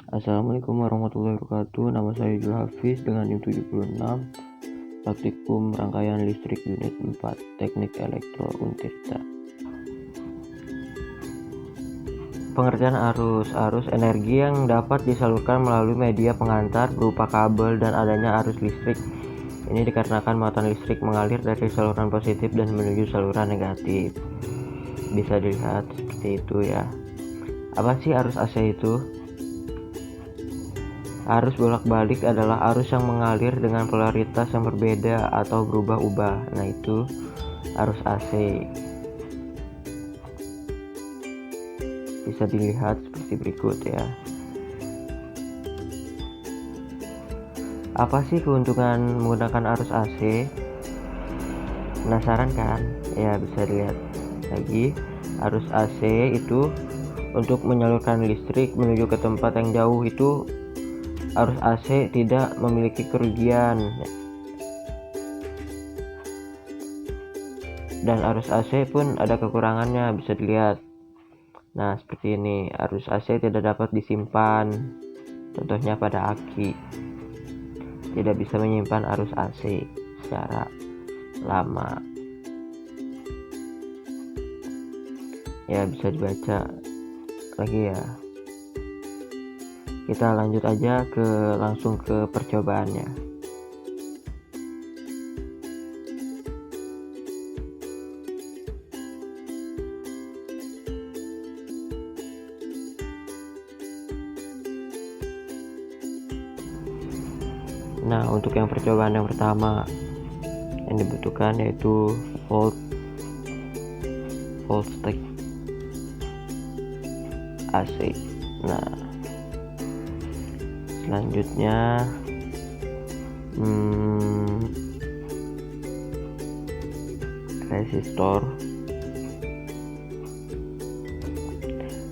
Assalamualaikum warahmatullahi wabarakatuh. Nama saya Jul Hafiz dengan NIM 76, praktikum rangkaian listrik unit 4, Teknik Elektro Untirta. Pengertian arus. Arus energi yang dapat disalurkan melalui media pengantar berupa kabel dan adanya arus listrik. Ini dikarenakan muatan listrik mengalir dari saluran positif dan menuju saluran negatif. Bisa dilihat seperti itu ya. Apa sih arus AC itu? Arus bolak-balik adalah arus yang mengalir dengan polaritas yang berbeda atau berubah-ubah. Nah, itu arus AC. Bisa dilihat seperti berikut ya. Apa sih keuntungan menggunakan arus AC? Penasaran kan? Ya, bisa dilihat lagi. Arus AC itu untuk menyalurkan listrik menuju ke tempat yang jauh. Itu arus AC tidak memiliki kerugian, dan arus AC pun ada kekurangannya, bisa dilihat. Nah, seperti ini, arus AC tidak dapat disimpan, contohnya pada aki tidak bisa menyimpan arus AC secara lama. Ya, bisa dibaca lagi ya. Kita lanjut aja langsung ke percobaannya. Nah, untuk yang percobaan yang pertama yang dibutuhkan yaitu voltage AC. Nah, selanjutnya resistor.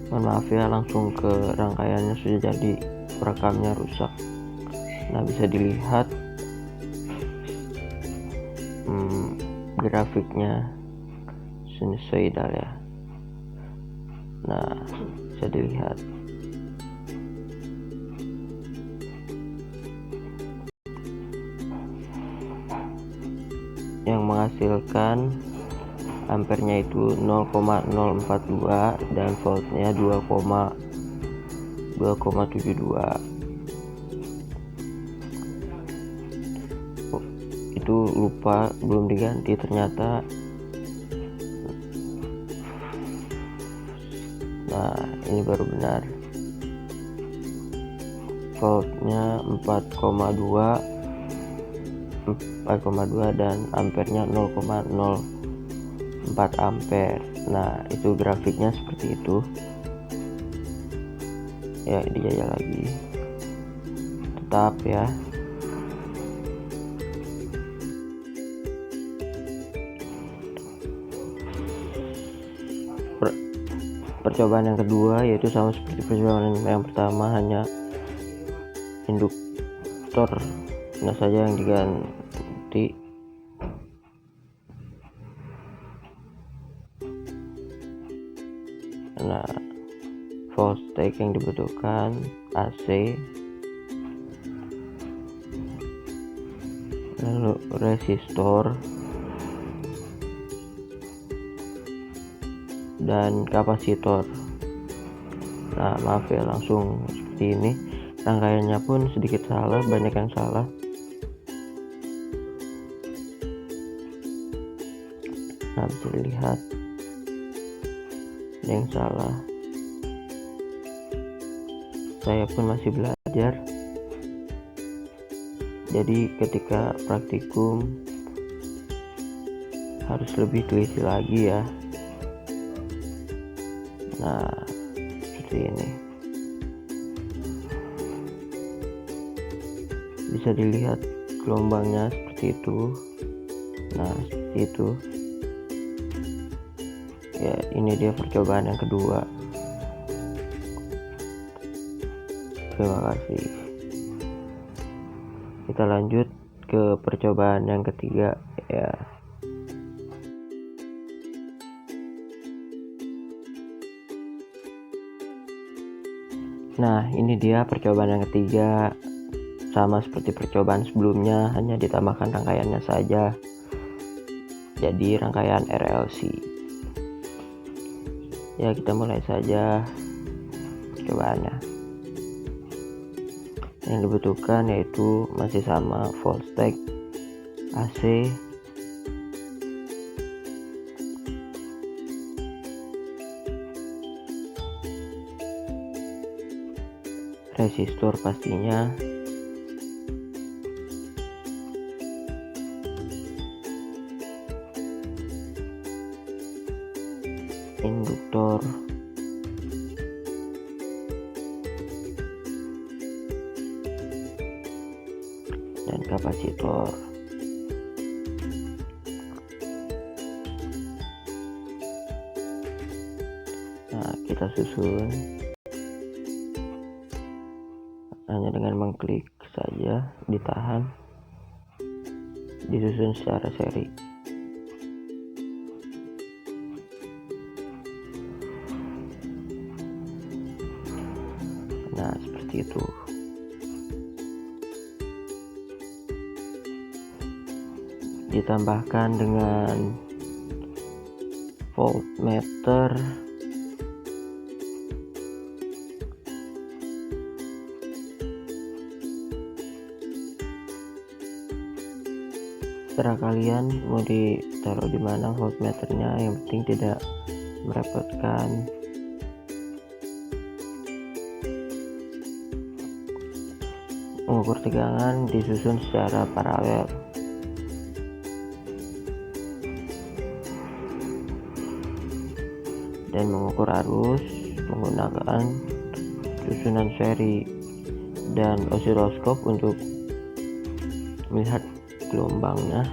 Mohon maaf ya, langsung ke rangkaiannya sudah jadi, perekamnya rusak. Nah, bisa dilihat grafiknya sinusoidal ya. Nah, bisa dilihat. Yang menghasilkan ampernya itu 0,042 dan voltnya 2,72. Itu lupa, belum diganti ternyata. Nah, ini baru benar. Voltnya 4,2 dan ampernya 0,04 ampere. Nah, itu grafiknya seperti itu ya. Dijajal lagi, tetap ya. Percobaan yang kedua yaitu sama seperti percobaan yang pertama, hanya induktor saja yang diganti. Nah, voltage yang dibutuhkan AC, lalu resistor dan kapasitor. Nah, maaf ya, langsung seperti ini. Rangkaiannya pun sedikit salah, banyak yang salah. Nah, bisa dilihat yang salah. Saya pun masih belajar, jadi ketika praktikum harus lebih teliti lagi ya. Nah, seperti ini. Bisa dilihat gelombangnya seperti itu. Nah, seperti itu. Ya, ini dia percobaan yang kedua. Terima kasih. Kita lanjut ke percobaan yang ketiga ya. Nah, ini dia percobaan yang ketiga. Sama seperti percobaan sebelumnya, hanya ditambahkan rangkaiannya saja. Jadi rangkaian RLC. Ya, kita mulai saja percobaannya. Yang dibutuhkan yaitu masih sama voltstake, AC, resistor pastinya, induktor, dan kapasitor. Nah, kita susun hanya dengan mengklik saja, ditahan, disusun secara seri. Nah, seperti itu. Ditambahkan dengan voltmeter, terserah kalian mau ditaruh di mana voltmeternya, yang penting tidak merepotkan. Mengukur tegangan disusun secara paralel. Dan mengukur arus menggunakan susunan seri dan osiloskop untuk melihat gelombangnya.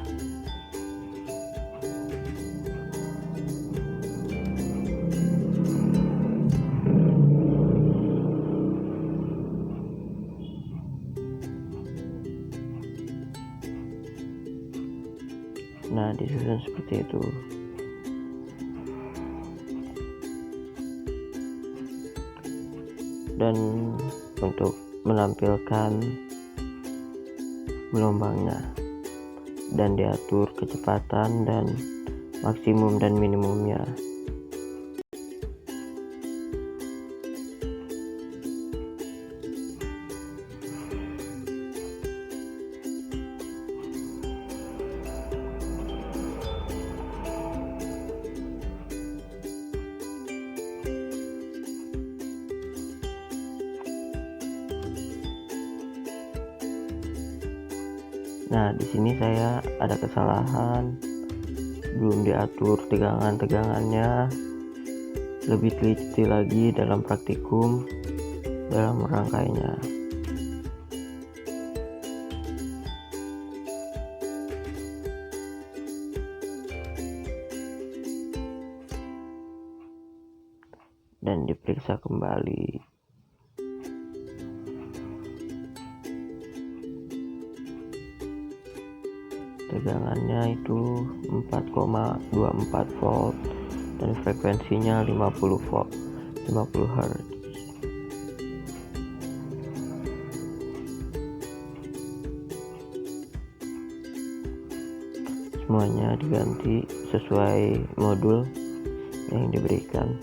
Nah, disusun seperti itu. Dan untuk menampilkan gelombangnya dan diatur kecepatan dan maksimum dan minimumnya. Nah, di sini saya ada kesalahan, belum diatur tegangannya. Lebih teliti lagi dalam praktikum dalam merangkainya. Dan diperiksa kembali. Tegangannya itu 4,24 volt dan frekuensinya 50 volt, 50 Hz. Semuanya diganti sesuai modul yang diberikan.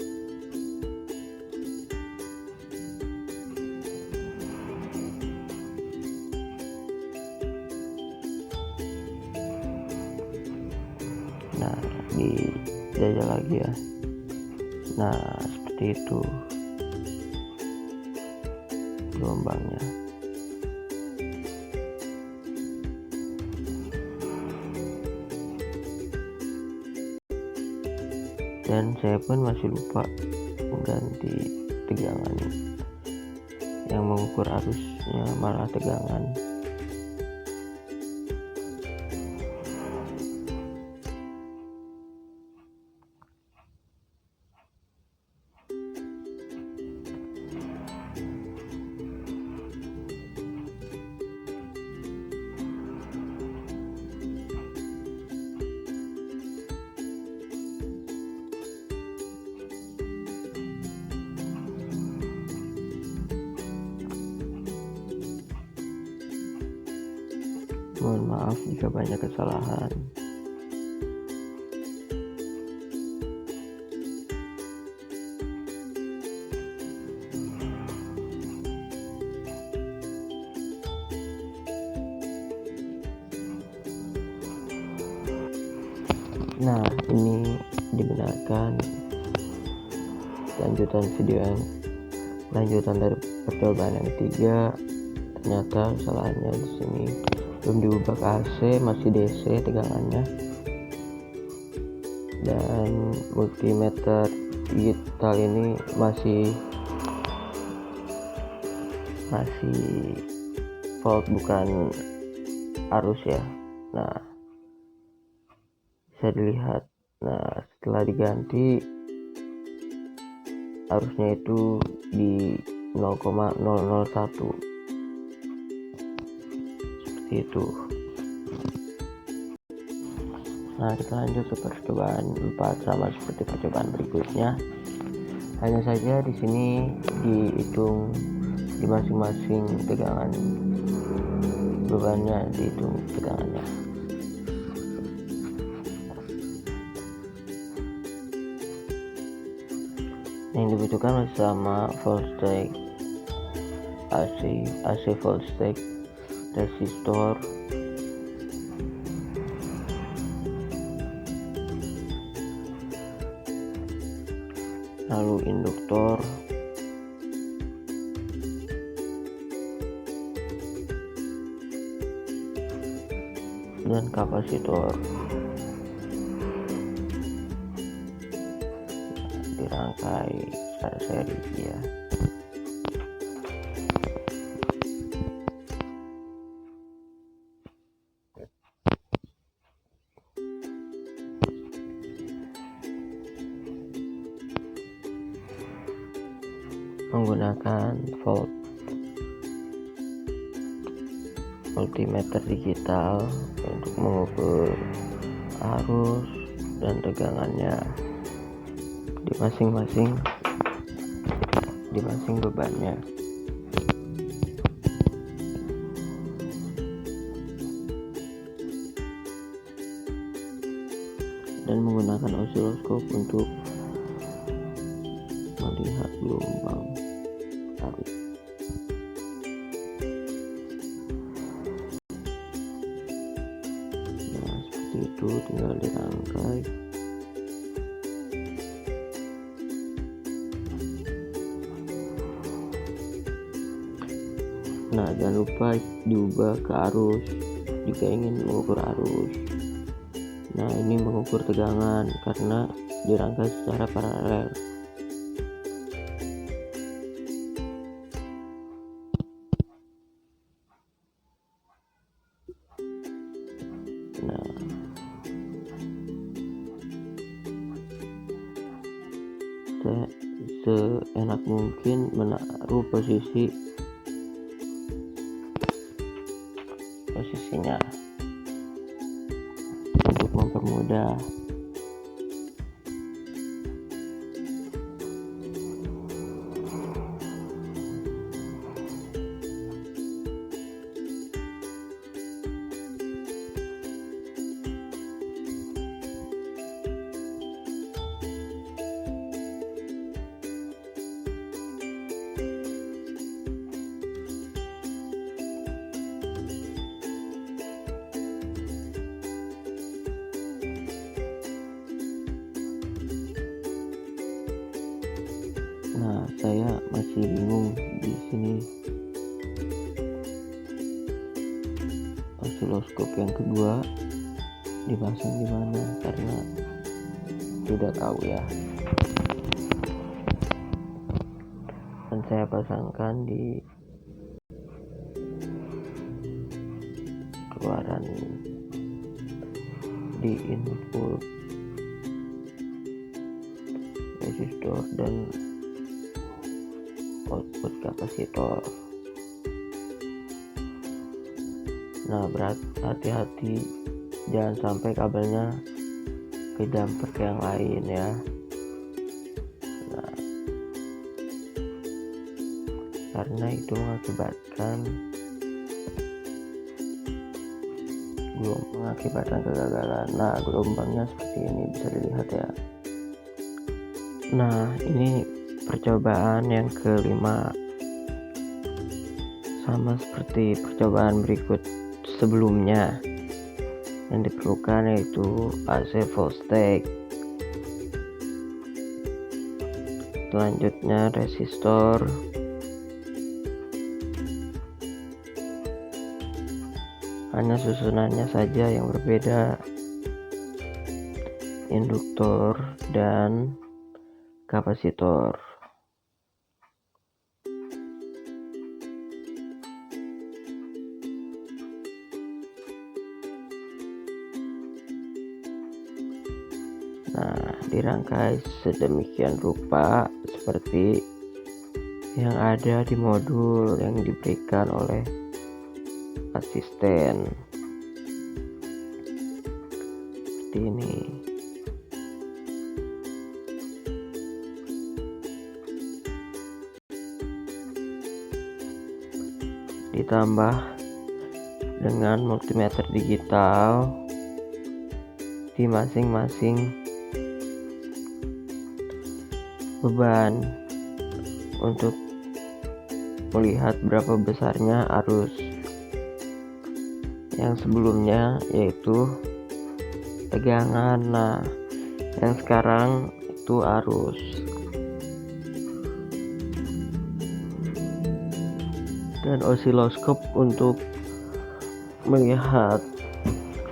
Nah, dijajal lagi ya. Nah, seperti itu gelombangnya. Dan saya pun masih lupa mengganti tegangan. Yang mengukur arusnya malah tegangan. Mohon maaf jika banyak kesalahan. Nah, ini dibenarkan lanjutan dari percobaan yang ketiga. Ternyata kesalahannya di sini belum diubah ke AC, masih DC tegangannya, dan multimeter digital ini masih volt bukan arus ya. Nah, bisa dilihat. Nah, setelah diganti arusnya itu di 0,001 seperti itu. Nah, kita lanjut ke percobaan 4 sama seperti percobaan berikutnya. Hanya saja di sini dihitung di masing-masing tegangan bebannya, dihitung tegangannya. Yang dibutuhkan sama voltage AC voltage, resistor, lalu induktor, dan kapasitor. Dirangkai secara seri ya. Menggunakan multimeter digital untuk mengukur arus dan tegangannya di masing bebannya. Dan menggunakan osiloskop untuk melihat gelombang arus. Nah, seperti itu, tinggal dirangkai. Nah, jangan lupa diubah ke arus jika ingin mengukur arus. Nah, ini mengukur tegangan karena dirangkai secara paralel. Nah, saya seenak mungkin menaruh posisinya untuk mempermudah. Nah, saya masih bingung di sini osiloskop yang kedua dipasang di mana karena tidak tahu ya. Dan saya pasangkan di keluaran di input resistor dan output kapasitor. Nah, hati-hati jangan sampai kabelnya ke jumper yang lain ya. Nah, karena itu mengakibatkan mengakibatkan kegagalan. Nah, gelombangnya seperti ini bisa dilihat ya. Nah, ini percobaan yang kelima, sama seperti percobaan berikut sebelumnya. Yang diperlukan yaitu AC voltage, selanjutnya resistor, hanya susunannya saja yang berbeda, induktor dan kapasitor. Nah, dirangkai sedemikian rupa seperti yang ada di modul yang diberikan oleh asisten. Seperti ini. Ditambah dengan multimeter digital di masing-masing beban untuk melihat berapa besarnya arus yang sebelumnya, yaitu tegangan. Nah, yang sekarang itu arus. Dan osiloskop untuk melihat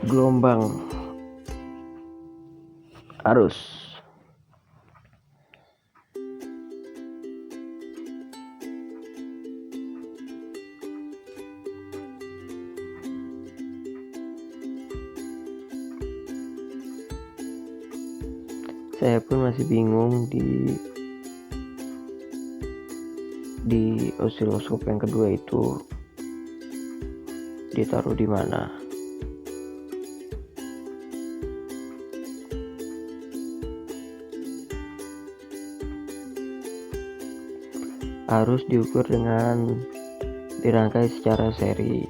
gelombang arus. Saya pun masih bingung di osiloskop yang kedua itu ditaruh di mana. Arus diukur dengan dirangkai secara seri.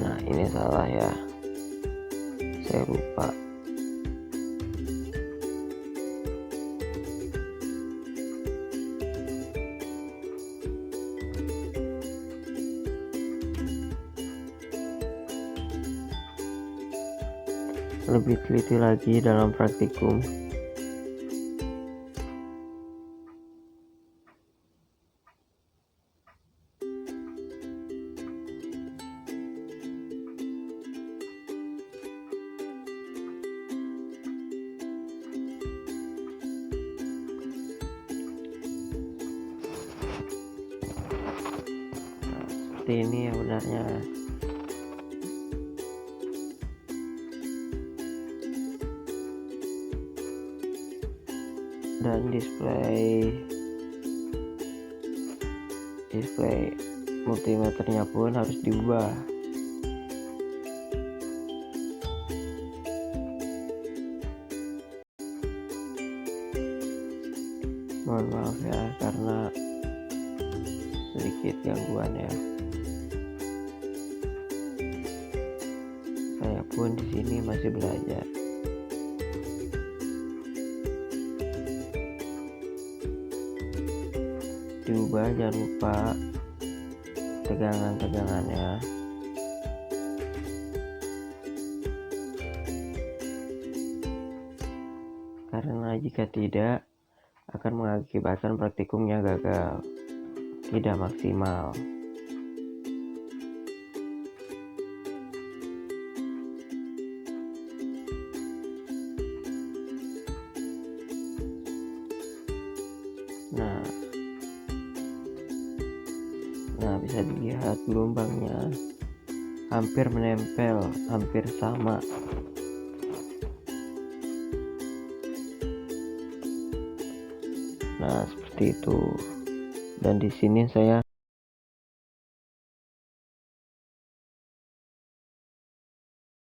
Nah, ini salah ya, saya lupa. Lebih teliti lagi dalam praktikum. Seperti ini ya benarnya. Dan display multimeternya pun harus diubah. Mohon maaf ya karena sedikit gangguan ya. Saya pun di sini masih belajar. Diubah, jangan lupa tegangannya, karena jika tidak akan mengakibatkan praktikumnya gagal, tidak maksimal. Nah, bisa dilihat gelombangnya hampir menempel, hampir sama. Nah, seperti itu. Dan di sini saya